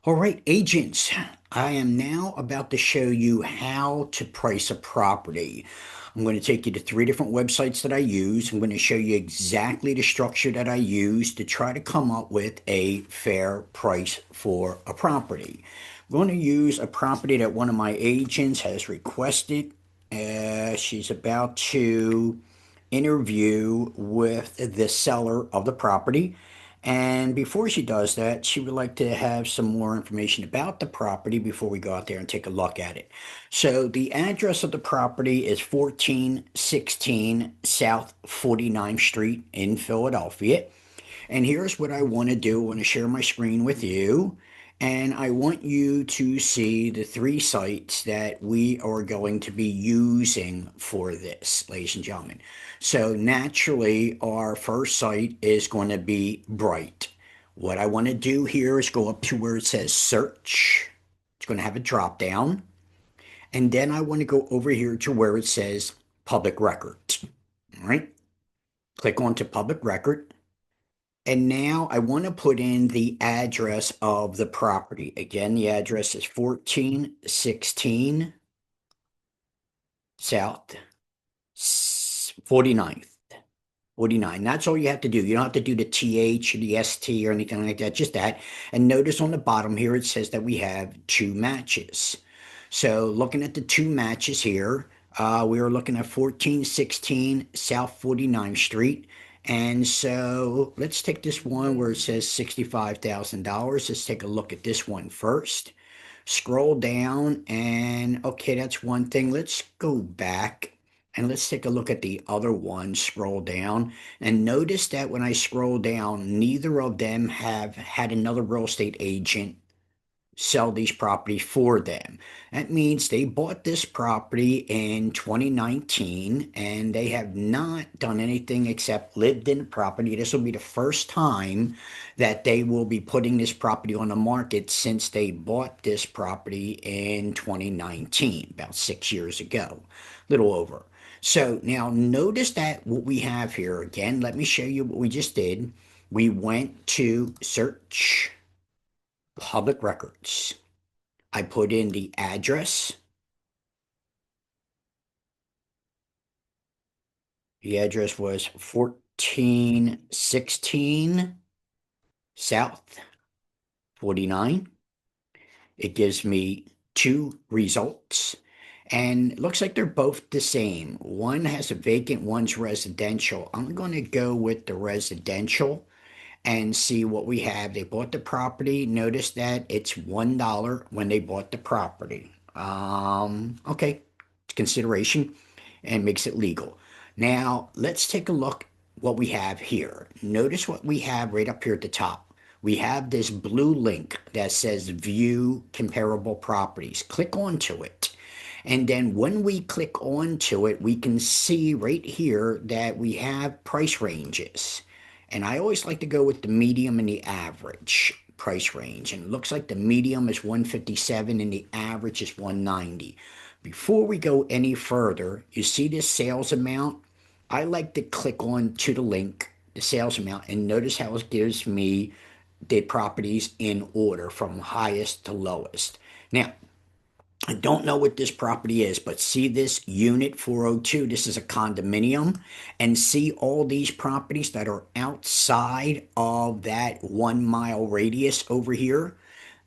All right, agents, I am now about to show you how to price a property. I'm going to take you to three different websites that I use. I'm going to show you exactly the structure that I use to try to come up with a fair price for a property. I'm going to use a property that one of my agents has requested. She's about to interview with the seller of the property. And before she does that, she would like to have some more information about the property before we go out there and take a look at it. So the address of the property is 1416 South 49th Street in Philadelphia. And here's what I want to do. I want to share my screen with you. And I want you to see the three sites that we are going to be using for this, ladies and gentlemen. So naturally, our first site is going to be Bright. What I want to do here is go up to where it says search. It's going to have a drop down. And then I want to go over here to where it says public records. All right. Click onto public record. And now I want to put in the address of the property. Again, the address is 1416 South 49th. 49. That's all you have to do. You don't have to do the TH or the ST or anything like that, just that. And notice on the bottom here, it says that we have two matches. So looking at the two matches here, we are looking at 1416 South 49th Street. And so let's take this one where it says $65,000. Let's take a look at this one first. Scroll down and okay, that's one thing. Let's go back and let's take a look at the other one. Scroll down and notice that when I scroll down, neither of them have had another real estate agent sell these properties for them. That means they bought this property in 2019 and they have not done anything except lived in the property. This will be the first time that they will be putting this property on the market since they bought this property in 2019, about 6 years ago, a little over. So now notice that what we have here again, let me show you what we just did. We went to search public records. I put in the address. The address was 1416 South 49. It gives me two results. And it looks like they're both the same. One has a vacant, one's residential. I'm going to go with the residential and see what we have. They bought the property. Notice that it's $1 when they bought the property. Okay, it's consideration and makes it legal. Now, let's take a look what we have here. Notice what we have right up here at the top. We have this blue link that says view comparable properties. Click onto it. And then when we click onto it, we can see right here that we have price ranges. And I always like to go with the medium and the average price range. And it looks like the medium is 157 and the average is 190. Before we go any further, you see this sales amount? I like to click on to the link, the sales amount, and notice how it gives me the properties in order from highest to lowest. Now, I don't know what this property is, but see this unit 402, this is a condominium, and see all these properties that are outside of that 1 mile radius over here.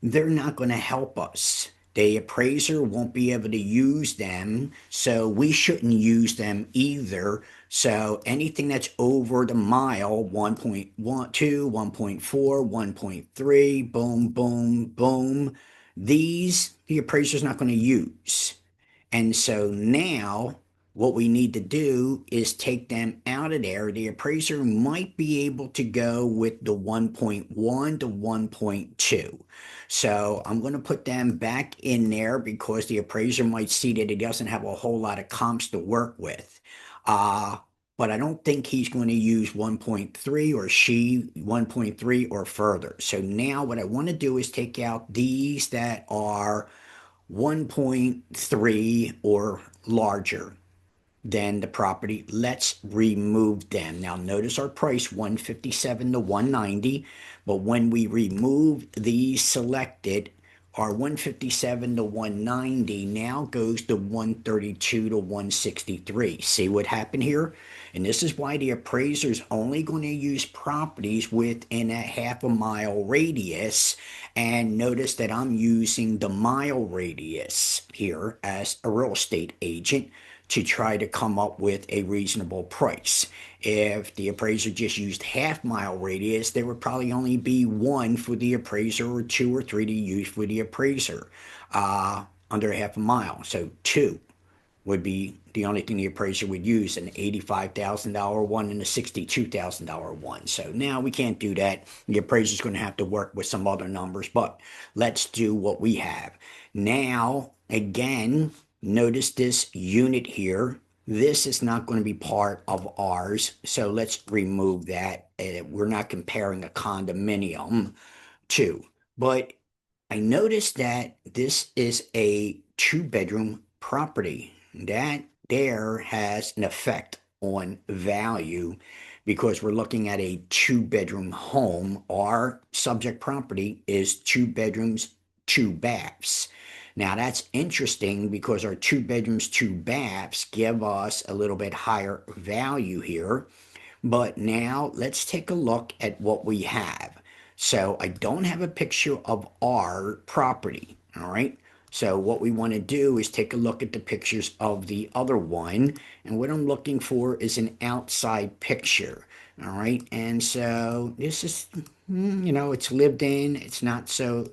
They're not going to help us. The appraiser won't be able to use them, so we shouldn't use them either. So anything that's over the mile, 1.12, 1.4, 1.3, boom, boom, boom, these the appraiser's not going to use. And so now what we need to do is take them out of there. The appraiser might be able to go with the 1.1 to 1.2. So I'm going to put them back in there because the appraiser might see that he doesn't have a whole lot of comps to work with. Uh, but I don't think he's going to use 1.3 or she 1.3 or further. So now what I want to do is take out these that are 1.3 or larger. than the property. Let's remove them. Now notice our price 157 to 190, but when we remove these selected, our 157 to 190 now goes to 132 to 163. See what happened here? And this is why the appraiser is only going to use properties within a half a mile radius. And notice that I'm using the mile radius here as a real estate agent to try to come up with a reasonable price. If the appraiser just used half mile radius, there would probably only be one for the appraiser or two or three to use for the appraiser under half a mile. So two would be the only thing the appraiser would use, an $85,000 one and a $62,000 one. So now we can't do that. The appraiser's going to have to work with some other numbers, but let's do what we have. Now, again, notice this unit here. This is not going to be part of ours, so let's remove that. We're not comparing a condominium to, but I noticed that this is a two-bedroom property. That there has an effect on value because we're looking at a two-bedroom home. Our subject property is two bedrooms, two baths. Now that's interesting because our two bedrooms, two baths give us a little bit higher value here. But now let's take a look at what we have. So I don't have a picture of our property, all right? So what we want to do is take a look at the pictures of the other one. And what I'm looking for is an outside picture, all right? And so this is, it's lived in. It's not so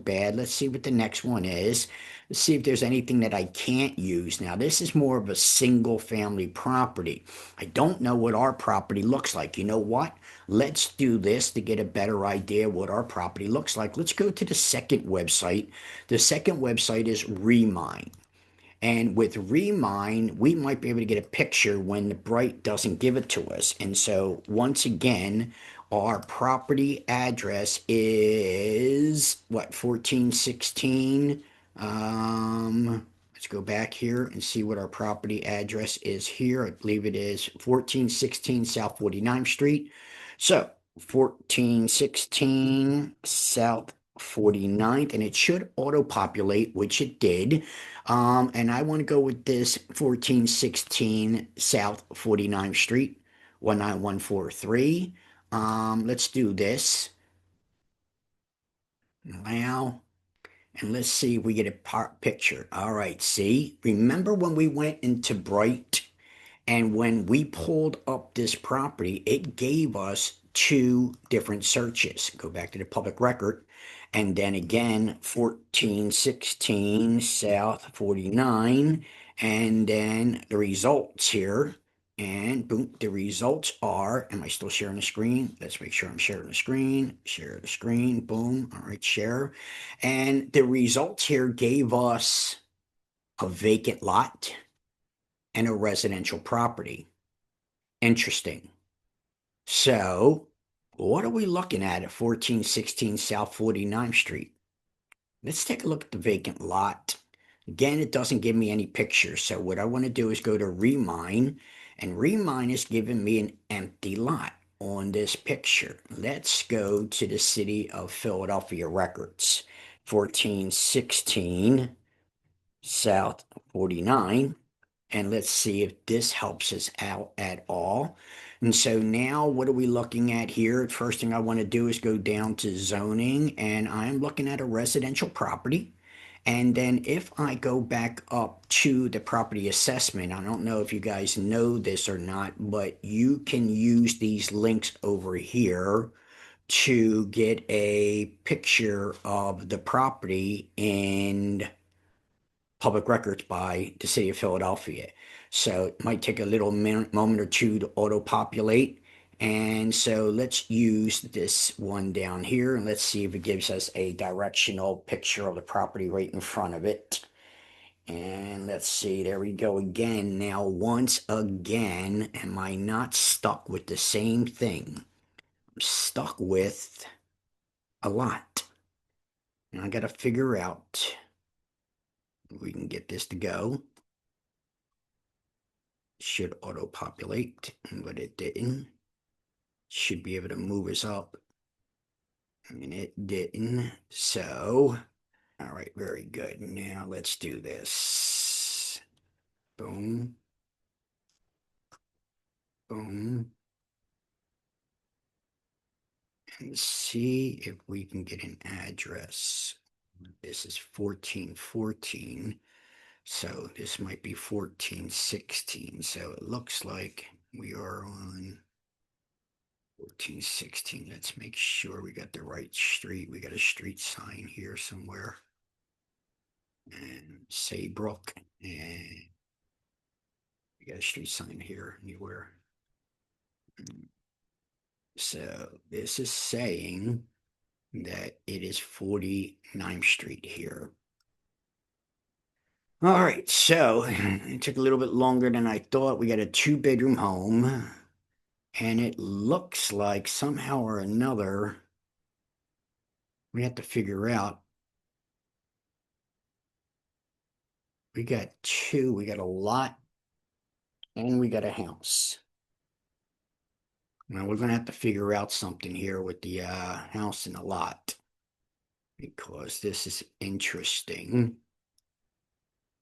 bad. Let's see what the next one is. Let's see if there's anything that I can't use. Now, this is more of a single family property. I don't know what our property looks like. You know what? Let's do this to get a better idea what our property looks like. Let's go to the second website. The second website is Remine. And with Remine, we might be able to get a picture when the Bright doesn't give it to us. And so once again, our property address is what, 1416? Let's go back here and see what our property address is here. I believe it is 1416 South 49th Street. So 1416 South 49th, and it should auto-populate, which it did. And I want to go with this 1416 South 49th Street, 19143. Let's do this. Now, and let's see if we get a picture. All right, see? Remember when we went into Bright and when we pulled up this property, it gave us two different searches. Go back to the public record. And then again, 1416 South 49. And then the results here. And boom, the results are, am I still sharing the screen? Let's make sure I'm sharing the screen. Share the screen. Boom. All right, share. And the results here gave us a vacant lot and a residential property. Interesting. So, what are we looking at 1416 South 49th Street? Let's take a look at the vacant lot. Again, it doesn't give me any pictures. So what I want to do is go to Remine, and Remine is giving me an empty lot on this picture. Let's go to the City of Philadelphia records. 1416 South 49. And let's see if this helps us out at all. And so now what are we looking at here? First thing I want to do is go down to zoning, and I'm looking at a residential property. And then if I go back up to the property assessment, I don't know if you guys know this or not, but you can use these links over here to get a picture of the property in public records by the City of Philadelphia. So it might take a little moment or two to auto-populate. And so let's use this one down here, and let's see if it gives us a directional picture of the property right in front of it. And let's see, there we go again. Now, once again, am I not stuck with the same thing? I'm stuck with a lot. And I got to figure out if we can get this to go. should auto-populate, but it didn't. Should be able to move us up, and it didn't. So, all right, very good. Now let's do this. Boom, boom. And see if we can get an address. This is 1414. So this might be 1416. So it looks like we are on 1416. Let's make sure we got the right street. We got a street sign here somewhere. And Saybrook. And we got a street sign here anywhere. So this is saying that it is 49th Street here. All right, so it took a little bit longer than I thought. We got a 2-bedroom home, and it looks like somehow or another we have to figure out. We got two, we got a lot, and we got a house. Now we're gonna have to figure out something here with the house and the lot because this is interesting.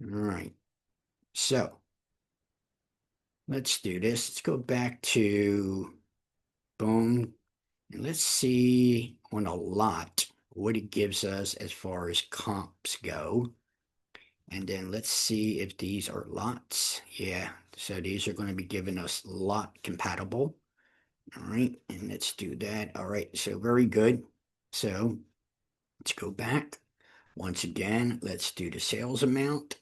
All right, so let's do this. Let's go back to boom. And let's see on a lot what it gives us as far as comps go. And then let's see if these are lots. Yeah, so these are going to be giving us lot compatible. All right, and let's do that. All right, so very good. So let's go back. Once again, let's do the sales amount.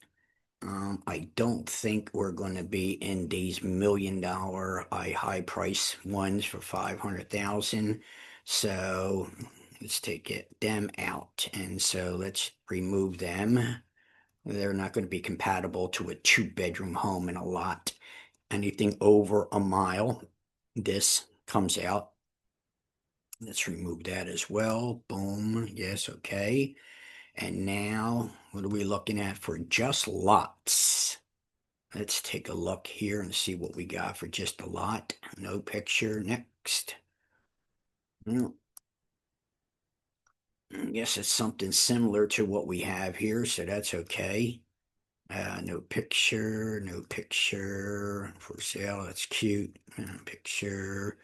I don't think we're going to be in these $1,000,000 high price ones for 500,000. So let's take them out. And so let's remove them. They're not going to be compatible to a 2-bedroom home and a lot. Anything over a mile, this comes out. Let's remove that as well. Boom. Yes, okay. And now, what are we looking at for just lots? Let's take a look here and see what we got for just a lot. No picture. Next. Well, I guess it's something similar to what we have here, so that's okay. No picture, no picture for sale. That's cute. Picture.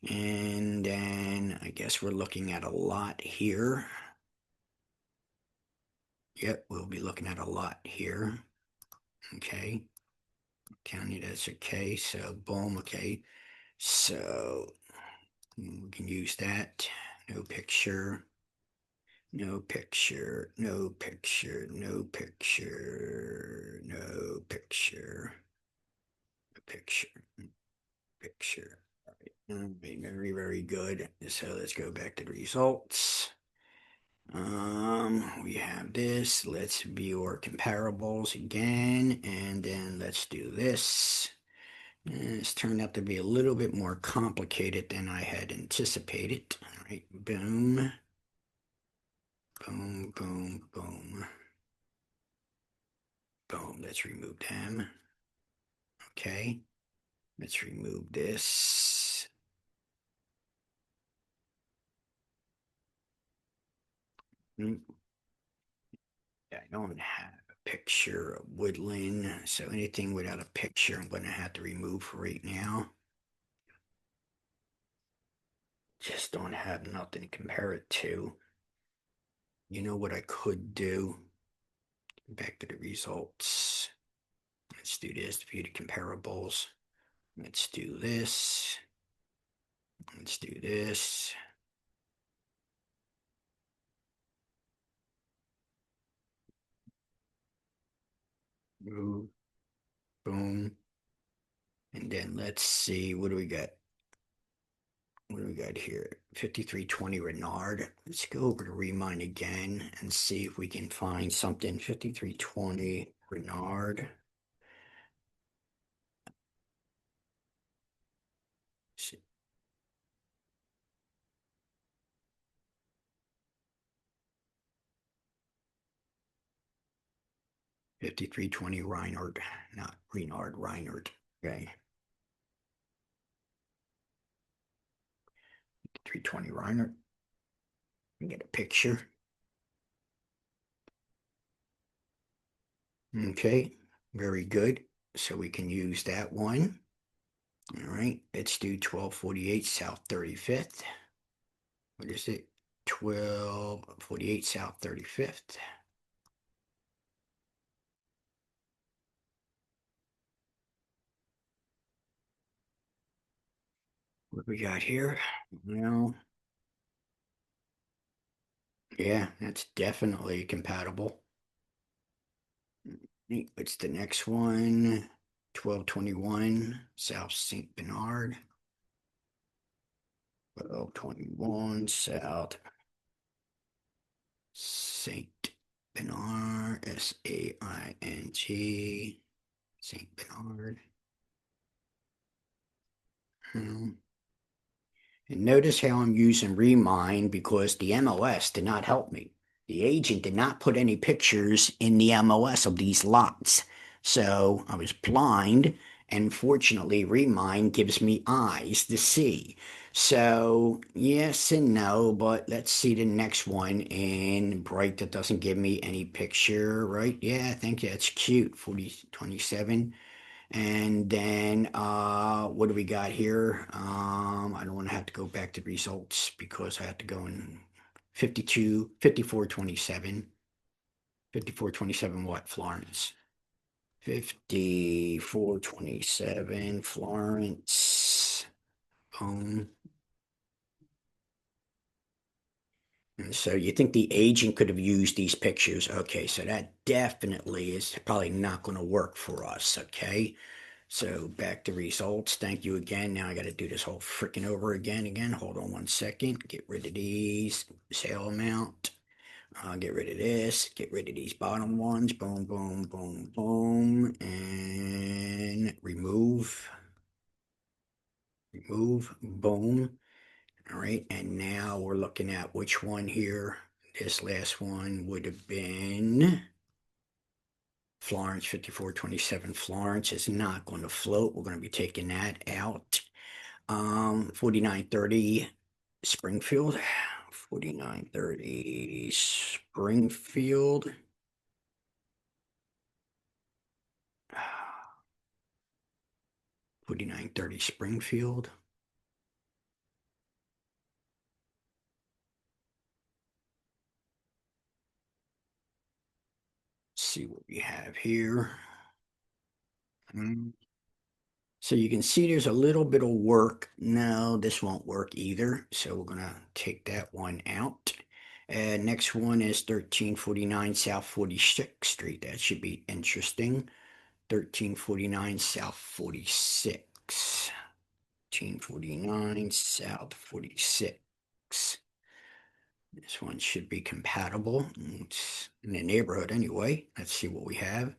And then I guess we're looking at a lot here. Yep, we'll be looking at a lot here. Okay. County, that's okay. So boom, okay. So we can use that. No picture. No picture. No picture. No picture. No picture. No picture. Picture. All right. Very, very good. So let's go back to the results. We have this. Let's view our comparables again, and then let's do this. And it's turned out to be a little bit more complicated than I had anticipated. All right, boom, boom, boom, boom, boom. Let's remove them. Okay, let's remove this. Mm, I don't have a picture of woodland, so anything without a picture, I'm going to have to remove for right now. Just don't have nothing to compare it to. You know what I could do? Back to the results. Let's do this, view the comparables. Let's do this. Let's do this. Move, boom. And then let's see, what do we got? What do we got here? 5320 Renard. Let's go over to Remine again and see if we can find something. 5320 Renard. 5320 Reinhardt, not Renard, Reinhardt. Okay. 320 Reiner. Get a picture. Okay, very good. So we can use that one. All right, let's do 1248 South 35th. What is it? 1248 South 35th. What we got here? Well, yeah, that's definitely compatible. What's the next one? 1221 South St. Bernard. 1221 South St. Bernard. Saing. St. Bernard. Hmm. And notice how I'm using Remind because the MOS did not help me. The agent did not put any pictures in the MOS of these lots. So I was blind, and fortunately, Remind gives me eyes to see. So yes and no, but let's see the next one in Bright that doesn't give me any picture, right? Yeah, I think that's cute. 4027. And then what do we got here? I don't want to have to go back to results because I have to go in 52, 5427. 5427 what, Florence? 5427 Florence. Boom. And so you think the agent could have used these pictures? Okay, so that definitely is probably not going to work for us, okay? So back to results. Thank you again. Now I got to do this whole freaking over again. Hold on 1 second. Get rid of these. Sale amount. Get rid of this. Get rid of these bottom ones. Boom, boom, boom, boom. And remove. Remove. Boom. All right. And now we're looking at which one here. This last one would have been Florence, 5427 Florence is not going to float. We're going to be taking that out. 4930 Springfield. 4930 Springfield. 4930 Springfield. Let's see what we have here. So you can see there's a little bit of work. No, this won't work either. So we're going to take that one out. Next one is 1349 South 46th Street. That should be interesting. 1349 South 46. 1349 South 46. This one should be compatible. It's in the neighborhood anyway. Let's see what we have.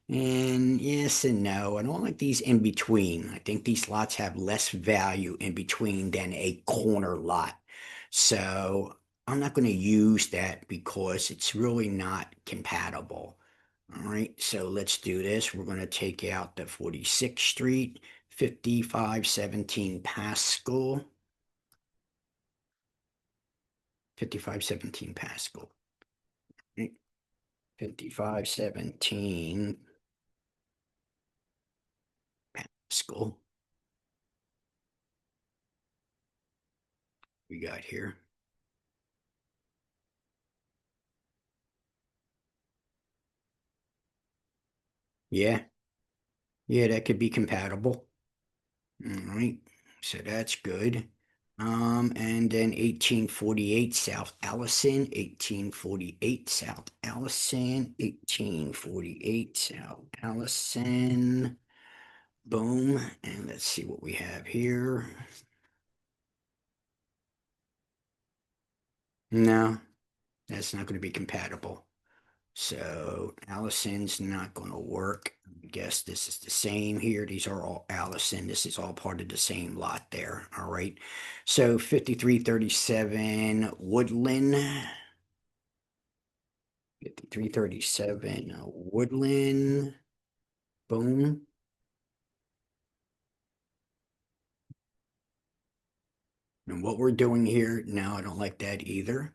And yes and no. I don't like these in between. I think these lots have less value in between than a corner lot. So I'm not going to use that because it's really not compatible. All right, so let's do this. We're going to take out the 46th Street, 5517 Pascal. 5517 Pascal. 5517 Pascal. We got here. Yeah, yeah, that could be compatible. All right, so that's good. And then 1848 South Allison, 1848 South Allison, 1848 South Allison. Boom. And let's see what we have here. No, that's not going to be compatible. So Allison's not going to work. I guess this is the same here. These are all Allison. This is all part of the same lot there. All right. So 5337 Woodland. 5337 Woodland. Boom. And what we're doing here, no, I don't like that either.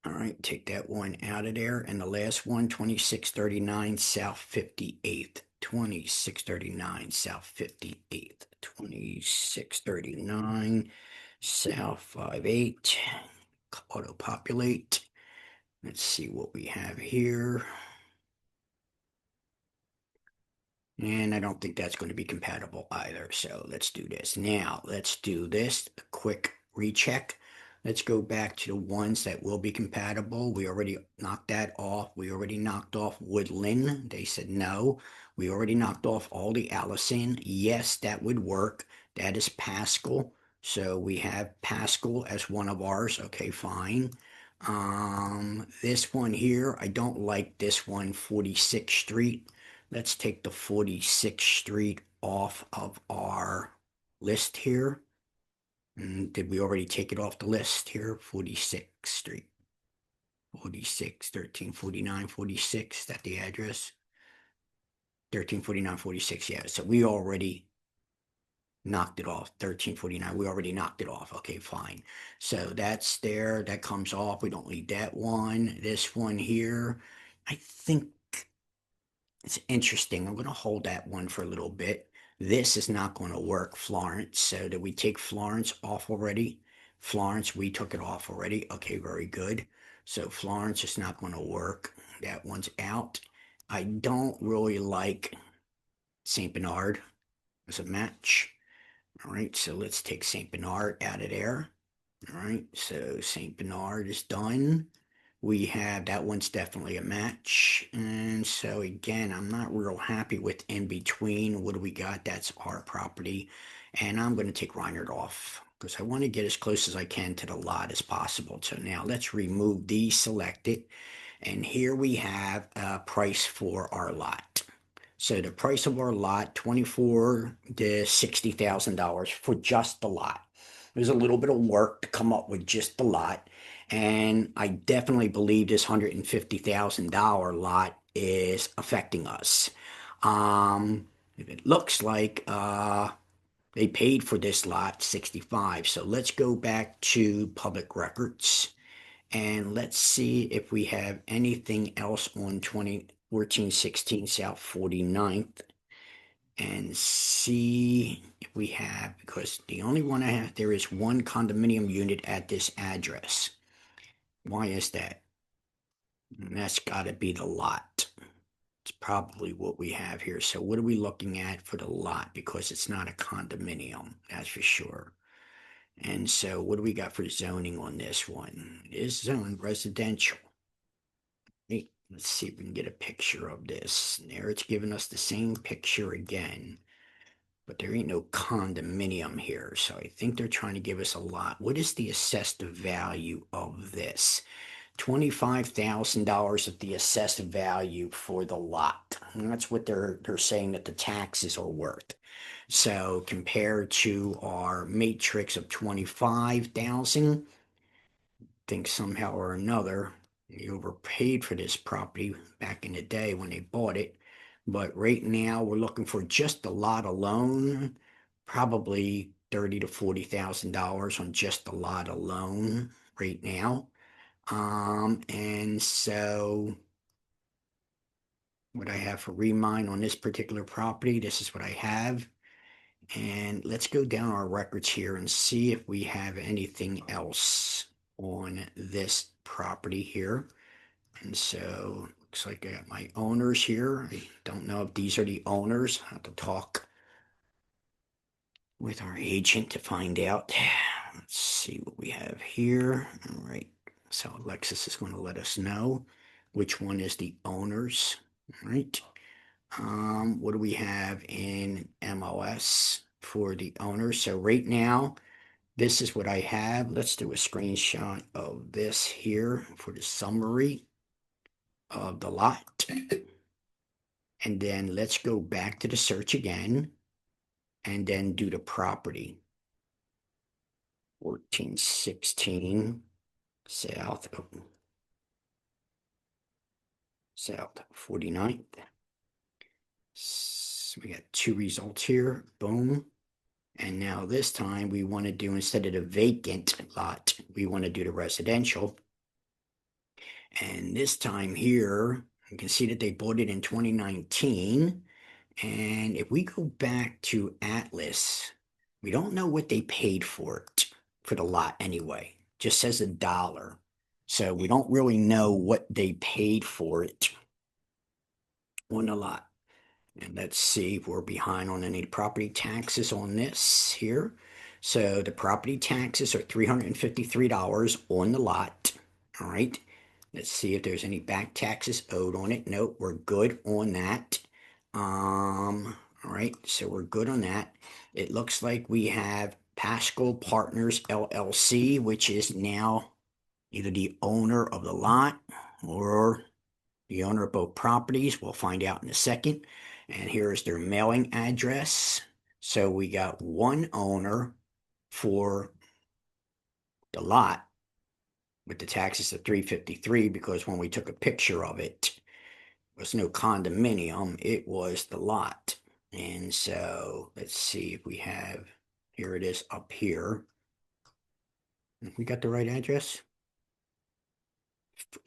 All right, take that one out of there. And the last one, 2639 South 58th. 2639 South 58th. 2639 South 58. Auto populate. Let's see what we have here. And I don't think that's going to be compatible either. So let's do this. Now, let's do this. A quick recheck. Let's go back to the ones that will be compatible. We already knocked that off. We already knocked off Woodland. They said no. We already knocked off all the Allison. Yes, that would work. That is Pascal. So we have Pascal as one of ours. Okay, fine. This one here, I don't like this one, 46th Street. Let's take the 46th Street off of our list here. Did we already take it off the list here? 46th Street. 46, 1349, 46. Is that the address? 1349, 46. Yeah. So we already knocked it off. 1349. We already knocked it off. Okay, fine. So that's there. That comes off. We don't need that one. This one here. I think it's interesting. I'm going to hold that one for a little bit. This is not going to work, Florence. So did we take Florence off already? Florence, we took it off already. Okay, very good. So Florence is not going to work. That one's out. I don't really like St. Bernard as a match. All right, so let's take St. Bernard out of there. All right, so St. Bernard is done. We have that one's definitely a match. And so again, I'm not real happy with in between. What do we got? That's our property. And I'm going to take Reinhardt off because I want to get as close as I can to the lot as possible. So now let's remove these selected. And here we have a price for our lot. So the price of our lot, $24 to $60,000 for just the lot. There's a little bit of work to come up with just the lot. And I definitely believe this $150,000 lot is affecting us. It looks like they paid for this lot 65. So let's go back to public records and let's see if we have anything else on 1416 South 49th and see if we have, because the only one I have, there is one condominium unit at this address. Why is that? And that's got to be the lot. It's probably what we have here. So what are we looking at for the lot? Because it's not a condominium, that's for sure. And so what do we got for zoning on this one? It is zoned residential. Let's see if we can get a picture of this. And there it's giving us the same picture again. But there ain't no condominium here. So I think they're trying to give us a lot. What is the assessed value of this? $25,000 of the assessed value for the lot. And that's what they're saying that the taxes are worth. So compared to our matrix of 25,000, I think somehow or another they overpaid for this property back in the day when they bought it. But right now we're looking for just the lot alone, probably $30,000 to $40,000 on just the lot alone right now. And so what I have for remine on this particular property, this is what I have. And let's go down our records here and see if we have anything else on this property here. And so looks like I got my owners here. I don't know if these are the owners. I have to talk with our agent to find out. Let's see what we have here. All right. So Alexis is going to let us know which one is the owners. All right. What do we have in MLS for the owners? So right now, this is what I have. Let's do a screenshot of this here for the summary of the lot. And then let's go back to the search again and then do the property. 1416 South, South 49th. So we got two results here. Boom. And now this time we want to do, instead of the vacant lot, we want to do the residential. And this time here, you can see that they bought it in 2019. And if we go back to Atlas, we don't know what they paid for it, for the lot anyway. Just says $1. So we don't really know what they paid for it on the lot. And let's see if we're behind on any property taxes on this here. So the property taxes are $353 on the lot. All right. Let's see if there's any back taxes owed on it. Nope, we're good on that. All right, so we're good on that. It looks like we have Pascal Partners LLC, which is now either the owner of the lot or the owner of both properties. We'll find out in a second. And here's their mailing address. So we got one owner for the lot with the taxes of $353, because when we took a picture of it, there was no condominium, it was the lot. And so let's see if we have, here it is up here. We got the right address.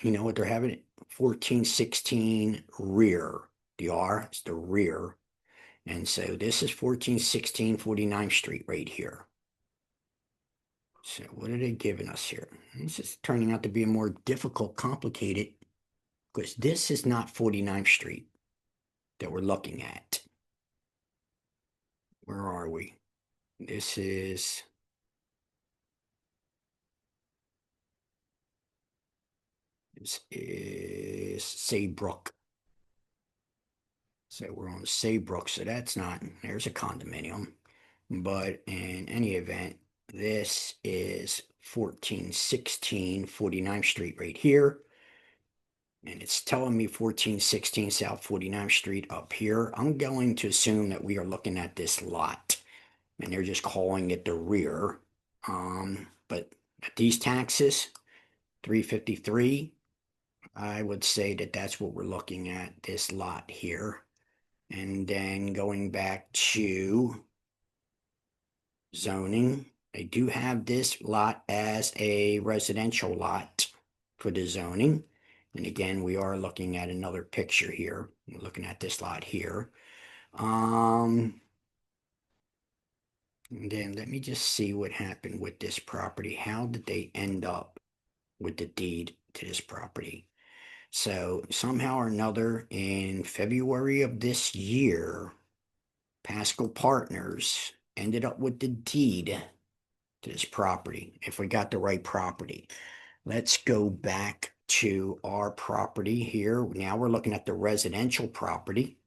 You know what they're having? 1416 rear. The R is the rear. And so this is 1416 49th Street right here. So what are they giving us here? This is turning out to be a more difficult, complicated, because this is not 49th Street that we're looking at. Where are we? This is Saybrook. So we're on Saybrook, so that's not, there's a condominium. But in any event, this is 1416 49th Street right here. And it's telling me 1416 South 49th Street up here. I'm going to assume that we are looking at this lot, and they're just calling it the rear. But at these taxes, 353, I would say that that's what we're looking at, this lot here. And then going back to zoning, they do have this lot as a residential lot for the zoning. And again, we are looking at another picture here. We're looking at this lot here. And then let me just see what happened with this property. How did they end up with the deed to this property? So somehow or another, in February of this year, Pascal Partners ended up with the deed to this property, if we got the right property. Let's go back to our property here. Now we're looking at the residential property.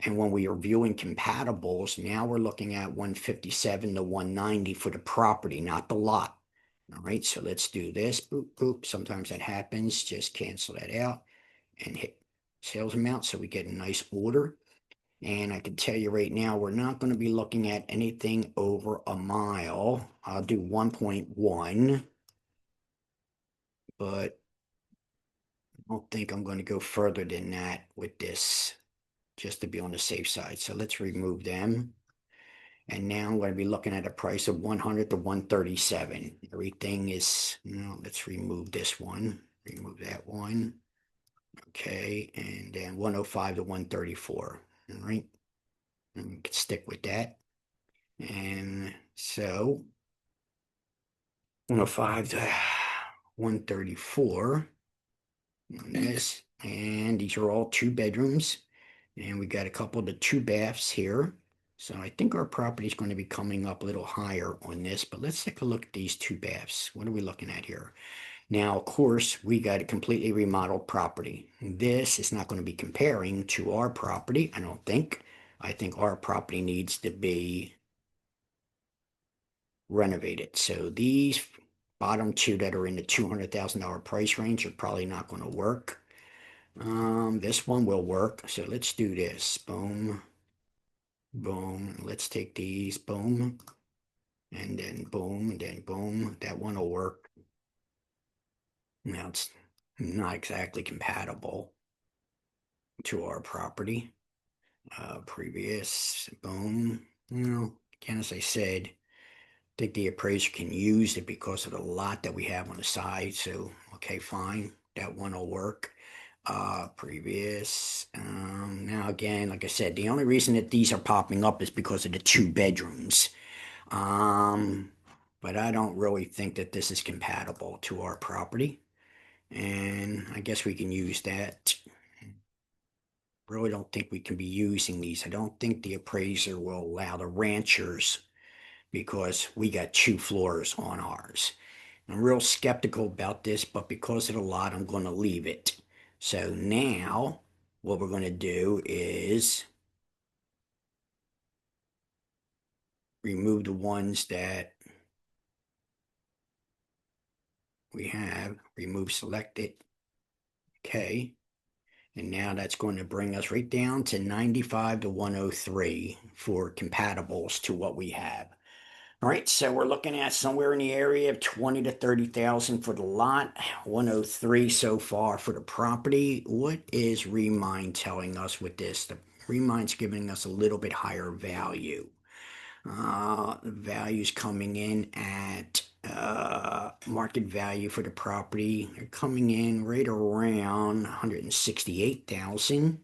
And when we are viewing compatibles, now we're looking at 157 to 190 for the property, not the lot. All right, so let's do this. Boop, boop. Sometimes that happens. Just cancel that out and hit sales amount so we get a nice order. And I can tell you right now, we're not going to be looking at anything over a mile. I'll do 1.1, but I don't think I'm going to go further than that with this, just to be on the safe side. So let's remove them. And now I'm going to be looking at a price of 100 to 137. Everything is, let's remove this one, remove that one. Okay, and then 105 to 134. All right, and we can stick with that. And so 105 to 134 on this. And these are all 2 bedrooms. And we got a couple of the 2 baths here. So I think our property is going to be coming up a little higher on this, but let's take a look at these 2 baths. What are we looking at here? Now, of course, we got a completely remodeled property. This is not going to be comparing to our property, I don't think. I think our property needs to be renovated. So these bottom 2 that are in the $200,000 price range are probably not going to work. This one will work. So let's do this. Boom, boom. Let's take these. Boom, and then boom, and then boom. That one will work. Now it's not exactly compatible to our property. Previous. Boom. again, as I said, I think the appraiser can use it because of the lot that we have on the side. So, okay, fine. That one will work. Previous. Now again, like I said, the only reason that these are popping up is because of the two bedrooms. Um, but I don't really think that this is compatible to our property. And I guess we can use that. Really don't think we can be using these. I don't think the appraiser will allow the ranchers because we got two floors on ours. I'm real skeptical about this, but because of the lot, I'm going to leave it. So now what we're going to do is remove the ones that we have, remove selected. Okay. And now that's going to bring us right down to 95 to 103 for compatibles to what we have. All right, so we're looking at somewhere in the area of 20 to 30,000 for the lot, 103 so far for the property. What is Remind telling us with this? The Remind's giving us a little bit higher value. The value's coming in at market value for the property. They're coming in right around 168,000.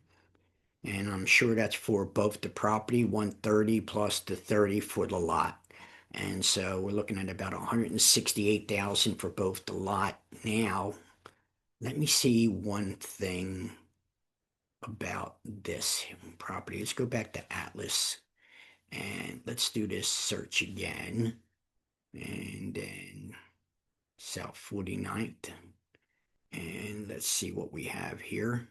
And I'm sure that's for both the property, 130 plus the 30 for the lot. And so we're looking at about 168,000 for both the lot. Now, let me see one thing about this property. Let's go back to Atlas and let's do this search again. And then South 49th. And let's see what we have here.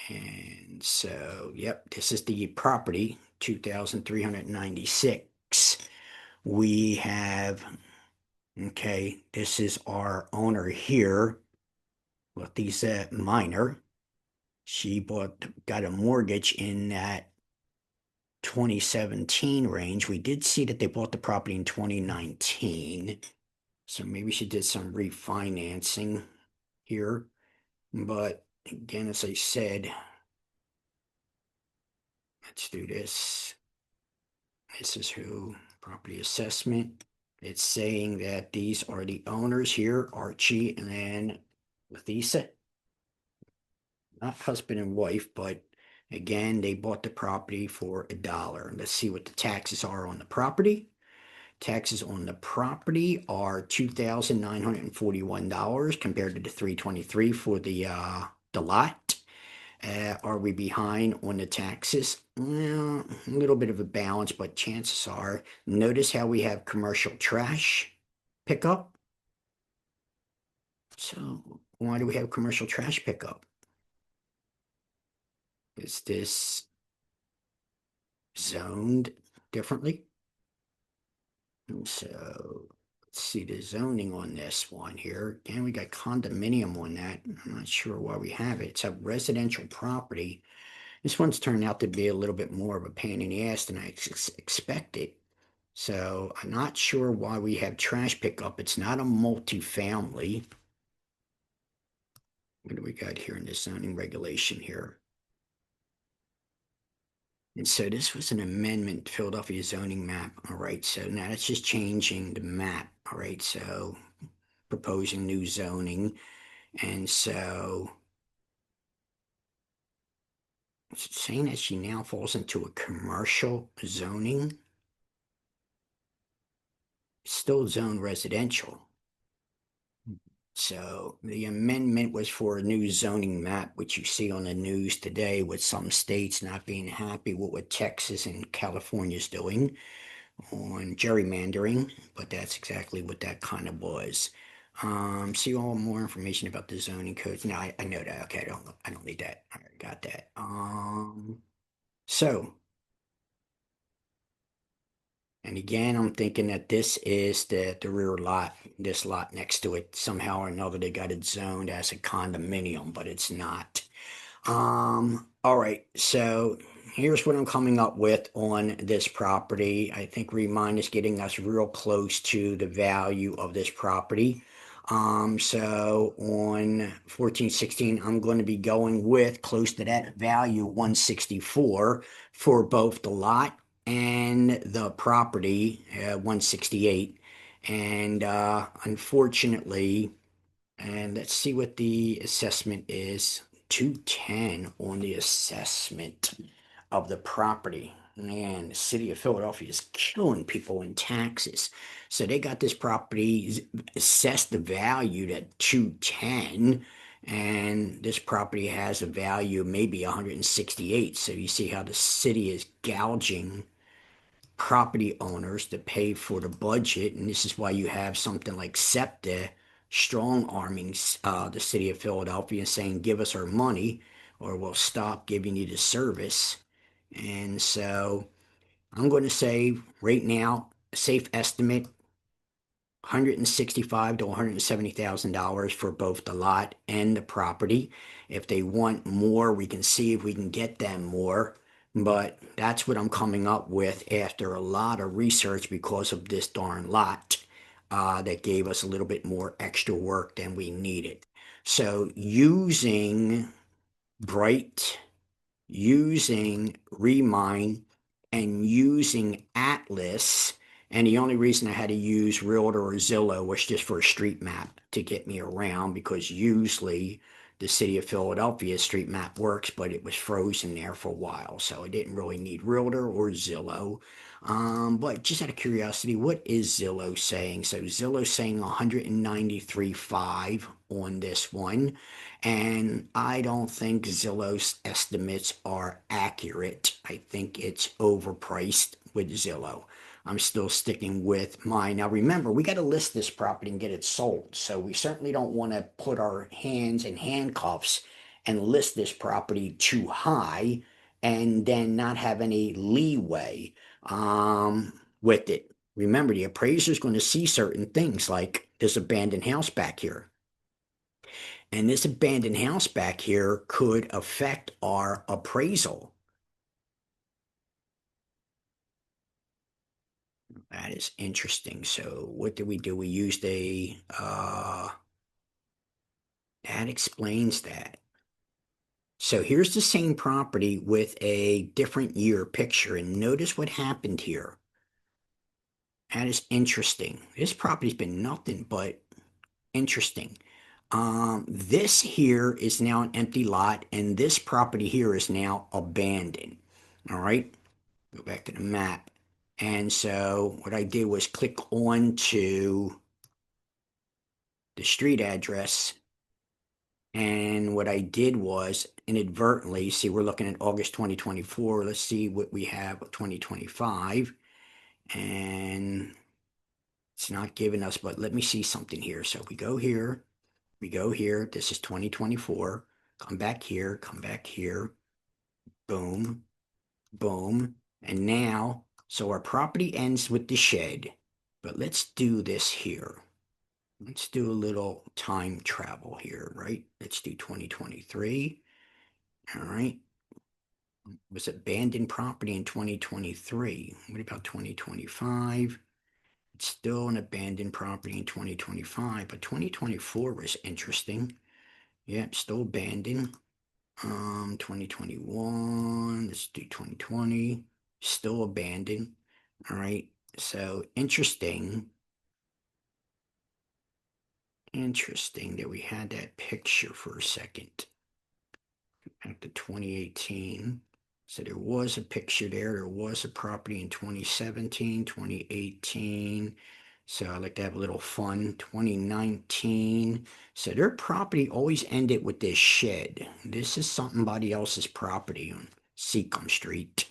And so, yep, this is the property, 2,396. We have, okay, this is our owner here, Leticia Minor. She got a mortgage in that 2017 range. We did see that they bought the property in 2019. So maybe she did some refinancing here. But again, as I said, let's do this. This is who property assessment. It's saying that these are the owners here, Archie and then Leticia. Not husband and wife, but again, they bought the property for $1. Let's see what the taxes are on the property. Taxes on the property are $2,941 compared to the $323 for the lot. Are we behind on the taxes? Well, a little bit of a balance, but chances are. Notice how we have commercial trash pickup. So why do we have commercial trash pickup? Is this zoned differently? And so let's see the zoning on this one here. Again, we got condominium on that. I'm not sure why we have it. It's a residential property. This one's turned out to be a little bit more of a pain in the ass than I expected. So I'm not sure why we have trash pickup. It's not a multifamily. What do we got here in the zoning regulation here? And so this was an amendment, Philadelphia zoning map. All right, so now it's just changing the map. All right, so proposing new zoning. And so it's saying that she now falls into a commercial zoning. Still zone residential. So the amendment was for a new zoning map, which you see on the news today with some states not being happy with what Texas and California is doing on gerrymandering, but that's exactly what that kind of was. See all more information about the zoning codes. Now I know that. Okay, I don't need that. I already got that. So and again, I'm thinking that this is the rear lot, this lot next to it. Somehow or another, they got it zoned as a condominium, but it's not. All right, so here's what I'm coming up with on this property. I think Remind is getting us real close to the value of this property. So on 1416, I'm going to be going with close to that value, 164 for both the lot and the property, 168. And unfortunately, and let's see what the assessment is. 210 on the assessment of the property. Man, the city of Philadelphia is killing people in taxes. So they got this property assessed the value at 210, and this property has a value of maybe 168. So you see how the city is gouging property owners to pay for the budget, and this is why you have something like SEPTA strong arming the city of Philadelphia, saying, "Give us our money, or we'll stop giving you the service." And so I'm going to say right now, a safe estimate, 165 to $170,000 for both the lot and the property. If they want more, we can see if we can get them more. But that's what I'm coming up with after a lot of research because of this darn lot that gave us a little bit more extra work than we needed. So using Bright, using Remine, and using Atlas. And the only reason I had to use Realtor or Zillow was just for a street map to get me around, because usually the city of Philadelphia street map works, but it was frozen there for a while. So I didn't really need Realtor or Zillow. But just out of curiosity, what is Zillow saying? So Zillow's saying 193.5 on this one. And I don't think Zillow's estimates are accurate. I think it's overpriced with Zillow. I'm still sticking with mine. Now, remember, we got to list this property and get it sold. So we certainly don't want to put our hands in handcuffs and list this property too high and then not have any leeway with it. Remember, the appraiser is going to see certain things like this abandoned house back here. And this abandoned house back here could affect our appraisal. That is interesting. So what did we do? We used that explains that. So here's the same property with a different year picture. And notice what happened here. That is interesting. This property's been nothing but interesting. This here is now an empty lot, and this property here is now abandoned. All right, go back to the map. And so what I did was click on to the street address. And what I did was inadvertently, see, we're looking at August 2024. Let's see what we have 2025. And it's not giving us, but let me see something here. So if we go here, we go here. This is 2024. Come back here, come back here. Boom, boom. And now, so our property ends with the shed. But let's do this here. Let's do a little time travel here, right? Let's do 2023. All right. It was abandoned property in 2023. What about 2025? It's still an abandoned property in 2025, but 2024 was interesting. Yep, still abandoned. 2021. Let's do 2020. Still abandoned. All right. So interesting. Interesting that we had that picture for a second. Back to 2018. So there was a picture there. There was a property in 2017, 2018. So I like to have a little fun. 2019. So their property always ended with this shed. This is somebody else's property on Seacombe Street.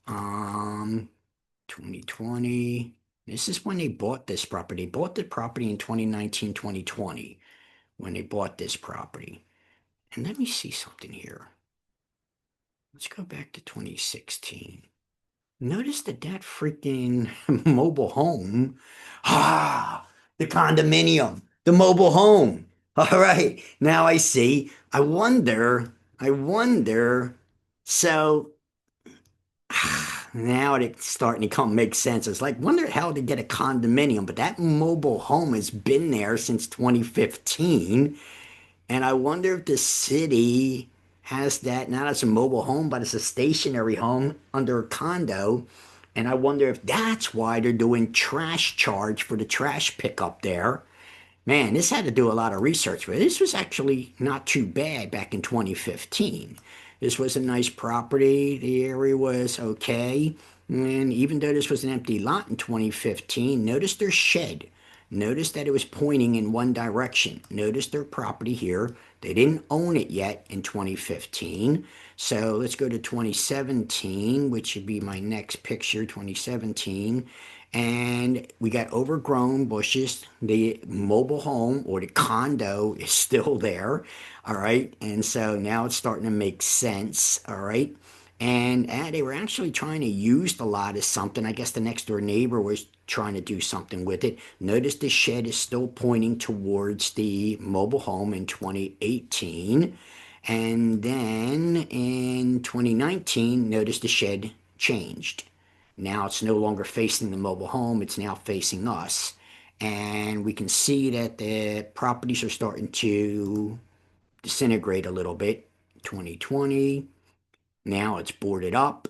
2020. This is when they bought this property. They bought the property in 2019, 2020 when they bought this property. And let me see something here. Let's go back to 2016. Notice that freaking mobile home, the condominium, the mobile home. All right, now I see. I wonder. So now it's starting to come make sense. It's like, wonder how to get a condominium, but that mobile home has been there since 2015. And I wonder if the city has that not as a mobile home, but as a stationary home under a condo. And I wonder if that's why they're doing trash charge for the trash pickup there. Man, this had to do a lot of research, but this was actually not too bad back in 2015. This was a nice property. The area was okay. And even though this was an empty lot in 2015, notice their shed. Notice that it was pointing in one direction. Notice their property here. They didn't own it yet in 2015. So let's go to 2017, which should be my next picture, 2017. And we got overgrown bushes. The mobile home or the condo is still there. All right. And so now it's starting to make sense. All right. And they were actually trying to use the lot as something. I guess the next door neighbor was trying to do something with it. Notice the shed is still pointing towards the mobile home in 2018. And then in 2019, notice the shed changed. Now it's no longer facing the mobile home, it's now facing us. And we can see that the properties are starting to disintegrate a little bit. 2020, now it's boarded up.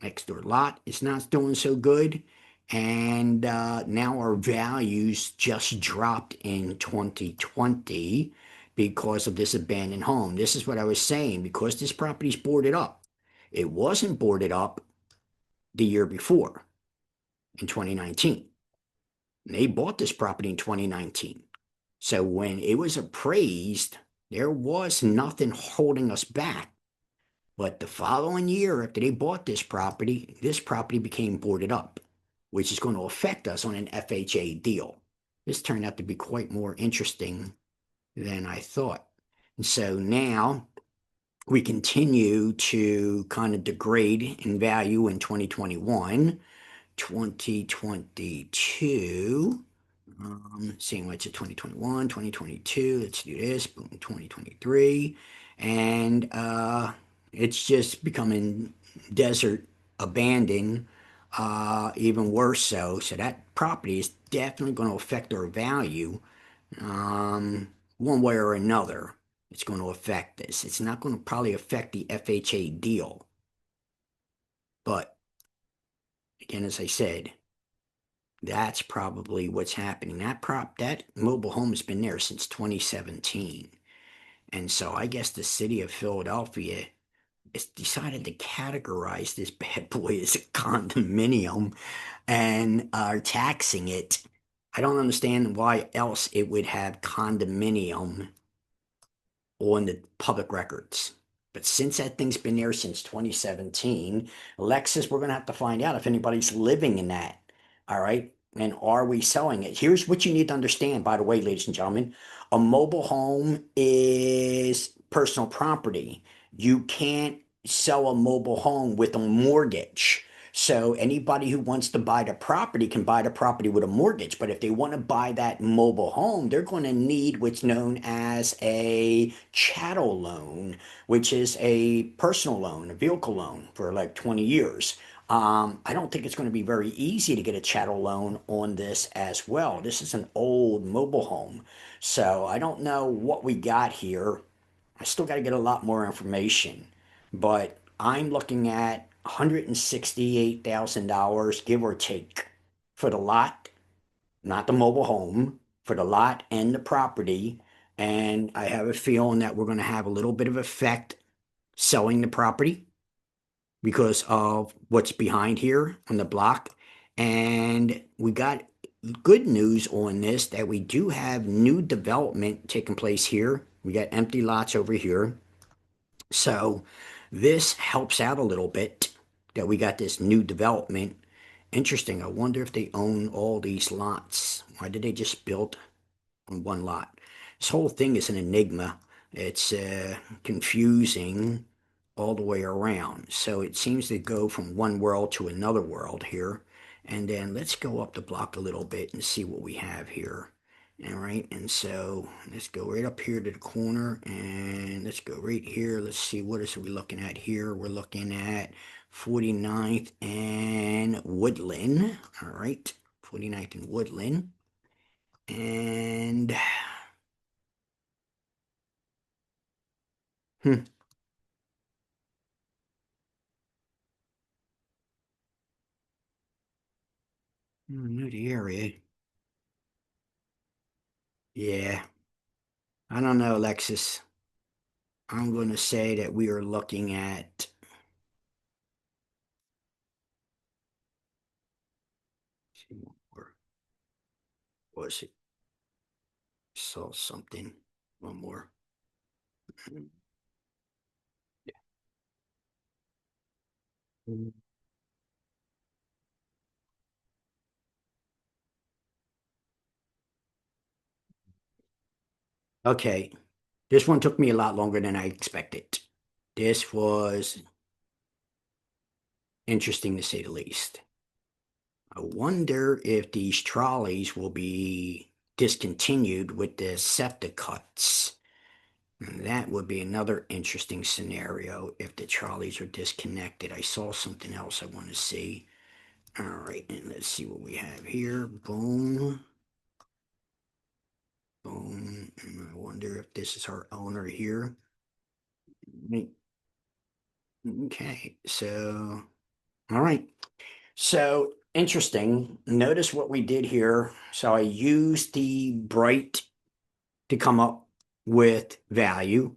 Next door lot is not doing so good. And now our values just dropped in 2020 because of this abandoned home. This is what I was saying, because this property's boarded up. It wasn't boarded up the year before in 2019. And they bought this property in 2019. So when it was appraised, there was nothing holding us back. But the following year, after they bought this property became boarded up, which is going to affect us on an FHA deal. This turned out to be quite more interesting than I thought. And so now we continue to kind of degrade in value in 2021, 2022. Seeing what's at 2021, 2022. Let's do this. Boom, 2023. And it's just becoming desert abandoned, even worse so. So that property is definitely going to affect our value one way or another. It's going to affect this. It's not going to probably affect the FHA deal. But again, as I said, that's probably what's happening. That mobile home has been there since 2017. And so I guess the city of Philadelphia has decided to categorize this bad boy as a condominium and are taxing it. I don't understand why else it would have condominium on the public records. But since that thing's been there since 2017, Alexis, we're going to have to find out if anybody's living in that. All right. And are we selling it? Here's what you need to understand, by the way, ladies and gentlemen. A mobile home is personal property. You can't sell a mobile home with a mortgage. So anybody who wants to buy the property can buy the property with a mortgage. But if they want to buy that mobile home, they're going to need what's known as a chattel loan, which is a personal loan, a vehicle loan for like 20 years. I don't think it's going to be very easy to get a chattel loan on this as well. This is an old mobile home. So I don't know what we got here. I still got to get a lot more information, but I'm looking at $168,000, give or take, for the lot, not the mobile home, for the lot and the property. And I have a feeling that we're going to have a little bit of effect selling the property because of what's behind here on the block. And we got good news on this, that we do have new development taking place here. We got empty lots over here. So this helps out a little bit that we got this new development. Interesting. I wonder if they own all these lots. Why did they just build on one lot? This whole thing is an enigma. It's confusing all the way around. So it seems to go from one world to another world here. And then let's go up the block a little bit and see what we have here. All right, and so let's go right up here to the corner and let's go right here. Let's see, what is we looking at here? We're looking at 49th and Woodland. All right, 49th and Woodland. And hmm, Know the area. Yeah, I don't know, Alexis. I'm going to say that we are looking at, or was it? Saw something. One more. Okay, this one took me a lot longer than I expected. This was interesting to say the least. I wonder if these trolleys will be discontinued with the SEPTA cuts. And that would be another interesting scenario if the trolleys are disconnected. I saw something else I want to see. All right, and let's see what we have here. Boom. Boom. And I wonder if this is our owner here. Okay, so, all right. So interesting. Notice what we did here. So I used the bright to come up with value.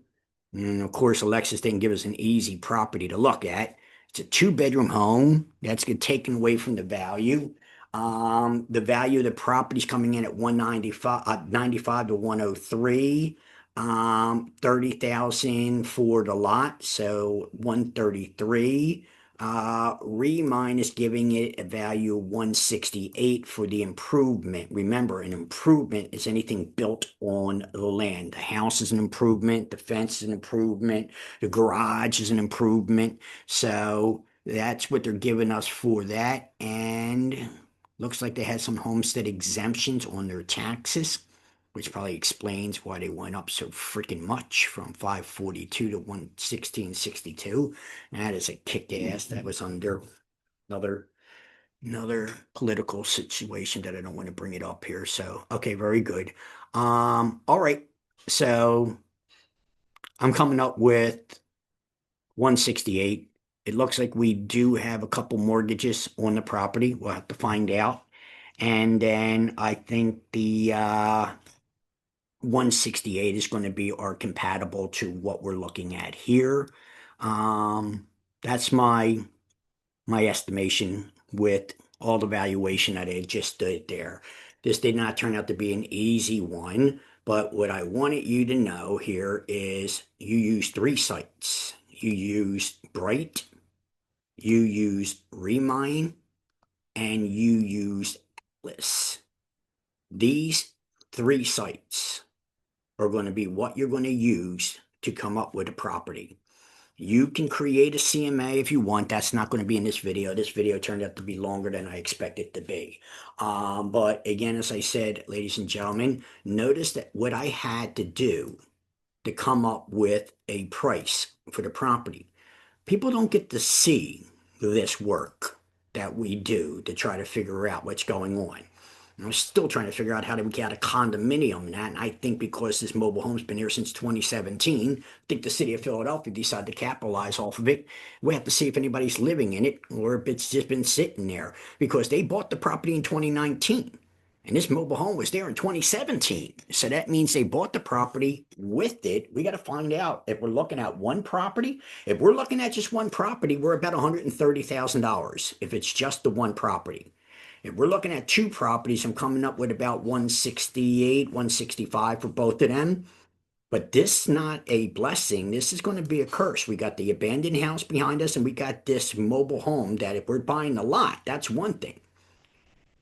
And of course, Alexis didn't give us an easy property to look at. It's a two-bedroom home. That's get taken away from the value. The value of the property is coming in at 195, 95 to 103. 30,000 for the lot, so 133. Remine is giving it a value of 168 for the improvement. Remember, an improvement is anything built on the land. The house is an improvement, the fence is an improvement, the garage is an improvement. So that's what they're giving us for that. And looks like they had some homestead exemptions on their taxes, which probably explains why they went up so freaking much from 542 to 116.62. That is a kick ass. That was under another another political situation that I don't want to bring it up here. So, okay, very good. All right. So I'm coming up with 168. It looks like we do have a couple mortgages on the property. We'll have to find out. And then I think the 168 is going to be our compatible to what we're looking at here. That's my estimation with all the valuation that I just did there. This did not turn out to be an easy one, but what I wanted you to know here is you use three sites. You used Bright, you used Remine, and you used Atlas. These three sites are going to be what you're going to use to come up with a property. You can create a CMA if you want. That's not going to be in this video. This video turned out to be longer than I expected it to be. But again, as I said, ladies and gentlemen, notice that what I had to do to come up with a price for the property. People don't get to see this work that we do to try to figure out what's going on. I'm still trying to figure out how to get a condominium in that. And I think because this mobile home's been here since 2017, I think the city of Philadelphia decided to capitalize off of it. We have to see if anybody's living in it or if it's just been sitting there because they bought the property in 2019. And this mobile home was there in 2017. So that means they bought the property with it. We got to find out if we're looking at one property. If we're looking at just one property, we're about $130,000 if it's just the one property. If we're looking at two properties, I'm coming up with about 168, 165 for both of them. But this is not a blessing. This is going to be a curse. We got the abandoned house behind us, and we got this mobile home that if we're buying a lot, that's one thing.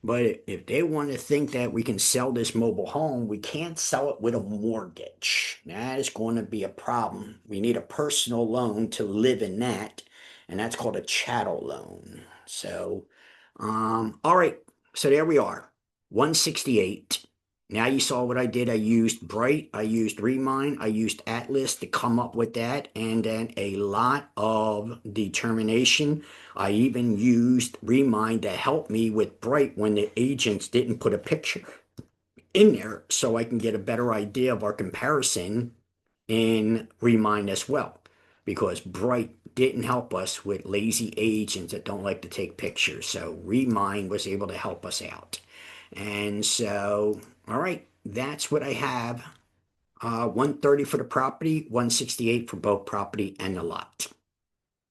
But if they want to think that we can sell this mobile home, we can't sell it with a mortgage. That is going to be a problem. We need a personal loan to live in that, and that's called a chattel loan. So, all right. So there we are, 168. Now you saw what I did. I used Bright, I used Remine, I used Atlas to come up with that, and then a lot of determination. I even used Remine to help me with Bright when the agents didn't put a picture in there so I can get a better idea of our comparison in Remine as well. because Bright didn't help us with lazy agents that don't like to take pictures. So Remind was able to help us out. And so, all right, that's what I have. 130 for the property, 168 for both property and the lot.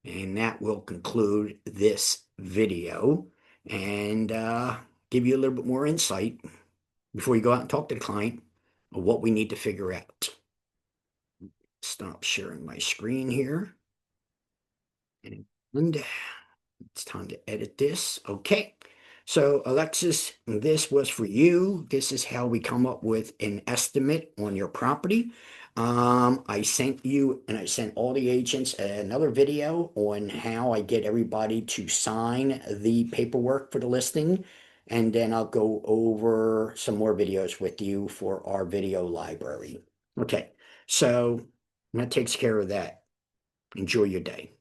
And that will conclude this video and give you a little bit more insight before you go out and talk to the client of what we need to figure out. Stop sharing my screen here. And it's time to edit this. Okay. So Alexis, this was for you. This is how we come up with an estimate on your property. I sent you and I sent all the agents another video on how I get everybody to sign the paperwork for the listing. And then I'll go over some more videos with you for our video library. Okay, so that takes care of that. Enjoy your day.